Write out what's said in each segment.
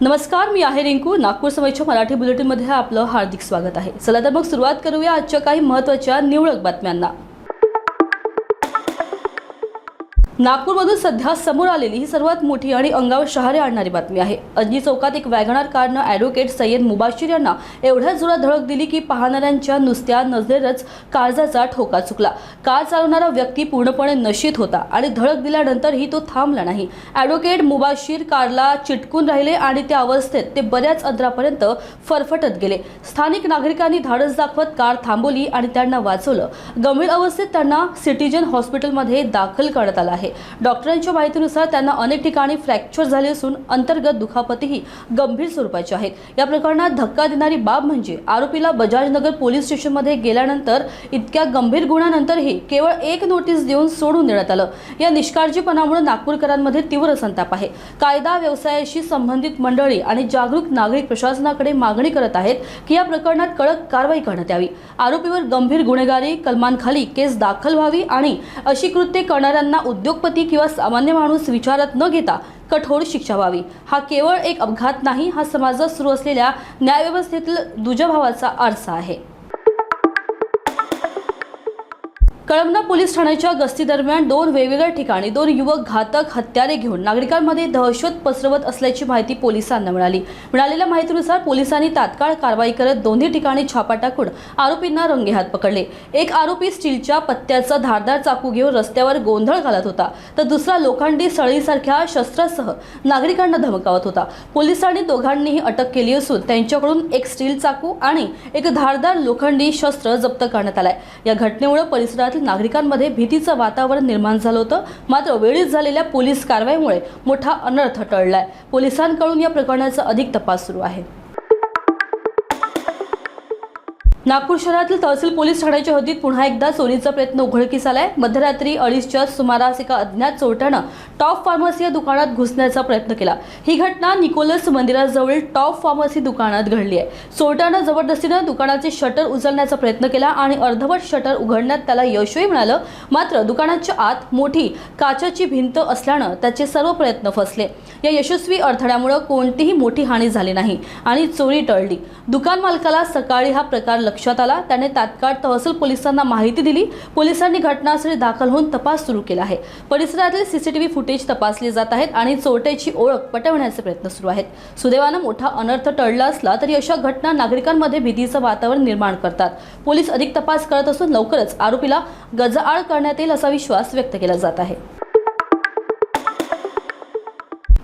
नमस्कार, मी आहे रिंकू. नागपूर समयच्या मराठी बुलेटिनमध्ये आपलं हार्दिक स्वागत आहे. चला तर मग सुरुवात करूया आजच्या काही महत्त्वाच्या निवडक बातम्यांना. नागपूरमधून सध्या समोर आलेली ही सर्वात मोठी आणि अंगावर शहारे आणणारी बातमी आहे. अजनी चौकात एक वॅगनार कारनं ॲडव्होकेट सय्यद मुबाशिर यांना एवढ्या जोरात धडक दिली की पाहणाऱ्यांच्या नुसत्या नजरेरच काळजाचा ठोका चुकला. कार चालवणारा व्यक्ती पूर्णपणे नशीत होता आणि धडक दिल्यानंतरही तो थांबला नाही. ॲडव्होकेट मुबाशिर कारला चिटकून राहिले आणि त्या अवस्थेत ते बऱ्याच अंतरापर्यंत फरफटत गेले. स्थानिक नागरिकांनी धाडस दाखवत कार थांबवली आणि त्यांना वाचवलं. गंभीर अवस्थेत त्यांना सिटीजन हॉस्पिटलमध्ये दाखल करण्यात आलं आहे. डॉक्टरांच्या माहितीनुसार त्यांना अनेक ठिकाणी फ्रॅक्चर झाले असून अंतर्गत दुखापतीही गंभीर स्वरूपाची आहेत. या प्रकरणात धक्का देणारी बाब म्हणजे आरोपीला बजाजनगर पोलीस स्टेशनमध्ये गेल्यानंतर इतक्या गंभीर गुन्ह्यानंतरही केवळ एक नोटीस देऊन सोडून देण्यात आलं. या निष्काळजीपणामुळे नागपूरकरांमध्ये तीव्र संताप आहे. कायदा व्यवसायाशी संबंधित मंडळी आणि जागरूक नागरिक प्रशासनाकडे मागणी करत आहेत की या प्रकरणात कडक कारवाई करण्यात यावी. आरोपीवर गंभीर गुन्हेगारी कलमांखाली केस दाखल व्हावी आणि अशी कृत्ये करणाऱ्यांना उद्योगपती किंवा सामान्य माणूस विचारात न घेता कठोर शिक्षा व्हावी. हा केवळ एक अपघात नाही, हा समाजात सुरू असलेल्या न्यायव्यवस्थेतील दुजाभावाचा आरसा आहे. कळमना पोलीस ठाण्याच्या गस्तीदरम्यान दोन वेगवेगळ्या ठिकाणी दोन युवक घातक हत्यारे घेऊन नागरिकांमध्ये दहशत पसरवत असल्याची माहिती पोलिसांना मिळाली. मिळालेल्या माहितीनुसार पोलिसांनी तात्काळ कारवाई करत दोन्ही ठिकाणी छापा टाकून आरोपींना रंगेहात पकडले. एक आरोपी स्टीलच्या पत्त्याचा धारदार चाकू घेऊन रस्त्यावर गोंधळ घालत होता, तर दुसरा लोखंडी सळीसारख्या शस्त्रासह नागरिकांना धमकावत होता. पोलिसांनी दोघांनीही अटक केली असून त्यांच्याकडून एक स्टील चाकू आणि एक धारदार लोखंडी शस्त्र जप्त करण्यात आलाय. या घटनेमुळे परिसरातील नागरिकांमध्ये भीतीचं वातावरण निर्माण झालं होतं. मात्र वेळीच झालेल्या पोलीस कारवाईमुळे मोठा अनर्थ टळलाय. पोलिसांकडून या प्रकरणाचा अधिक तपास सुरू आहे. नागपूर शहरातील तहसील पोलीस ठाण्याच्या हद्दीत पुन्हा एकदा चोरीचा प्रयत्न उघडकीस आलाय. मध्यरात्री 2:30च्या सुमारास एका अज्ञात चोरट्यानं टॉप फार्मसी या दुकानात घुसण्याचा प्रयत्न केला. ही घटना निकोलस मंदिराजवळील टॉप फार्मसी दुकानात घडली आहे. चोरट्यानं जबरदस्तीनं दुकानाचे शटर उचलण्याचा प्रयत्न केला आणि अर्धवट शटर उघडण्यात त्याला यशही मिळालं. मात्र दुकानाच्या आत मोठी काचेची भिंत असल्यानं त्याचे सर्व प्रयत्न फसले. या यशस्वी अडथळ्यामुळे कोणतीही मोठी हानी झाली नाही आणि चोरी टळली. दुकान मालकाला सकाळी हा प्रकार लक्षात आला. त्याने तात्काळ तहसील पोलिसांना माहिती दिली. पोलिसांनी घटनास्थळी दाखल होऊन तपास सुरू केला आहे. परिसरातील सीसीटीव्ही फुटेज तपासले जात आहेत आणि चोरट्याची ओळख पटवण्याचे प्रयत्न सुरू आहेत. सुदैवानं मोठा अनर्थ टळला असला तरी अशा घटना नागरिकांमध्ये भीतीचं वातावरण निर्माण करतात. पोलीस अधिक तपास करत असून लवकरच आरोपीला गजाआड करण्यात येईल असा विश्वास व्यक्त केला जात आहे.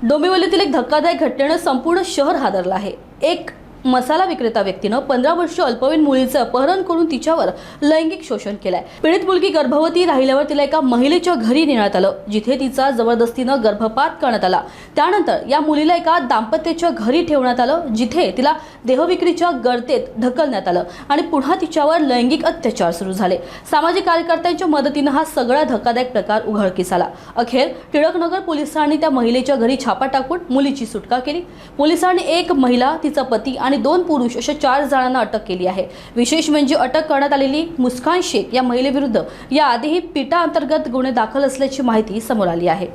डोंबिवलीतील एक धक्कादायक घटनेनं संपूर्ण शहर हादरलं आहे. एक मसाला विक्रेता व्यक्तीनं 15 वर्षीय अल्पवयीन मुलीचं अपहरण करून तिच्यावर लैंगिक शोषण केलंय. पीडित मुलगी गर्भवती राहिल्यावर तिला एका महिलेच्या घरी नेण्यात आलं, जिथे तिचा जबरदस्तीनं गर्भपात करण्यात आला. त्यानंतर या मुलीला एका दाम्पत्याच्या घरी ठेवण्यात आलं, जिथे तिला देहविक्रीच्या गर्तेत ढकलण्यात आलं आणि पुन्हा तिच्यावर लैंगिक अत्याचार सुरू झाले. सामाजिक कार्यकर्त्यांच्या मदतीनं हा सगळा धक्कादायक प्रकार उघडकीस आला. अखेर टिळकनगर पोलिसांनी त्या महिलेच्या घरी छापा टाकून मुलीची सुटका केली. पोलिसांनी एक महिला, तिचा पती आणि 2 पुरुष अशा 4 जणांना अटक केली आहे. विशेष म्हणजे अटक करण्यात आलेली मुस्कान शेख या महिलेविरुद्ध याआधीही पिटा अंतर्गत गुन्हे दाखल असल्याची माहिती समोर आली आहे.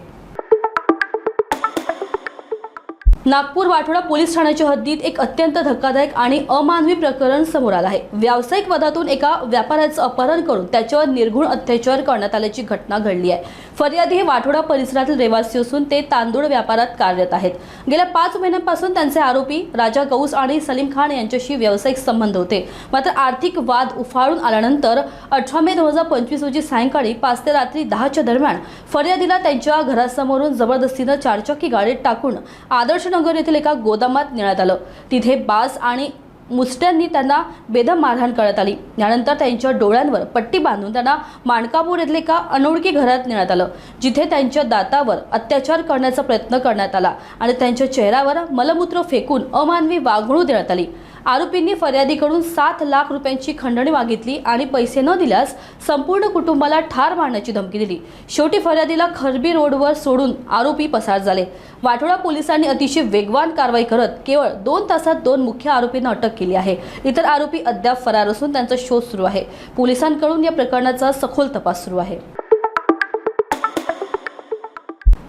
नागपूर वाठोडा पोलीस ठाण्याच्या हद्दीत एक अत्यंत धक्कादायक आणि अमानवी प्रकरण समोर आलं आहे. व्यावसायिक पदातून एका व्यापाऱ्याचं अपहरण करून त्याच्यावर निर्घृण अत्याचार करण्यात आल्याची घटना घडली आहे. फर्यादी हे वाठोडा परिसरातील रहिवासी असून ते तांदूळ व्यापारात कार्यरत आहेत. गेल्या 5 महिन्यांपासून त्यांचे आरोपी राजा गौस आणि सलीम खान यांच्याशी व्यावसायिक संबंध होते. मात्र आर्थिक वाद उफाळून आल्यानंतर 18 मे 2025 रोजी सायंकाळी 5 ते रात्री 10च्या दरम्यान फर्यादीला त्यांच्या घरासमोरून जबरदस्तीनं 4चाकी गाडीत टाकून आदर्श नगर येथील एका गोदामात नेण्यात आलं. तिथे बास आणि मुस्ट्यांनी त्यांना बेदम मारहाण करण्यात आली. यानंतर त्यांच्या डोळ्यांवर पट्टी बांधून त्यांना माणकापूर येथील एका अनोळखी घरात नेण्यात आलं, जिथे त्यांच्या दातावर अत्याचार करण्याचा प्रयत्न करण्यात आला आणि त्यांच्या चेहऱ्यावर मलमूत्र फेकून अमानवी वागणूक देण्यात आली. आरोपींनी फर्यादीकडून 7 लाख रुपयांची खंडणी मागितली आणि पैसे न दिल्यास संपूर्ण कुटुंबाला ठार मारण्याची धमकी दिली. शेवटी फर्यादीला खरबी रोडवर सोडून आरोपी पसार झाले. वाठोडा पोलिसांनी अतिशय वेगवान कारवाई करत केवळ 2 तासात 2 मुख्य आरोपींना अटक केली आहे. इतर आरोपी अद्याप फरार असून त्यांचा शोध सुरू आहे. पोलिसांकडून या प्रकरणाचा सखोल तपास सुरू आहे.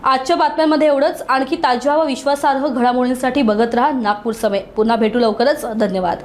आजच्या बातम्यांमध्ये एवढंच. आणखी ताज्या व विश्वासार्ह घडामोडींसाठी बघत रहा नागपूर समय. पुन्हा भेटू लवकरच. धन्यवाद.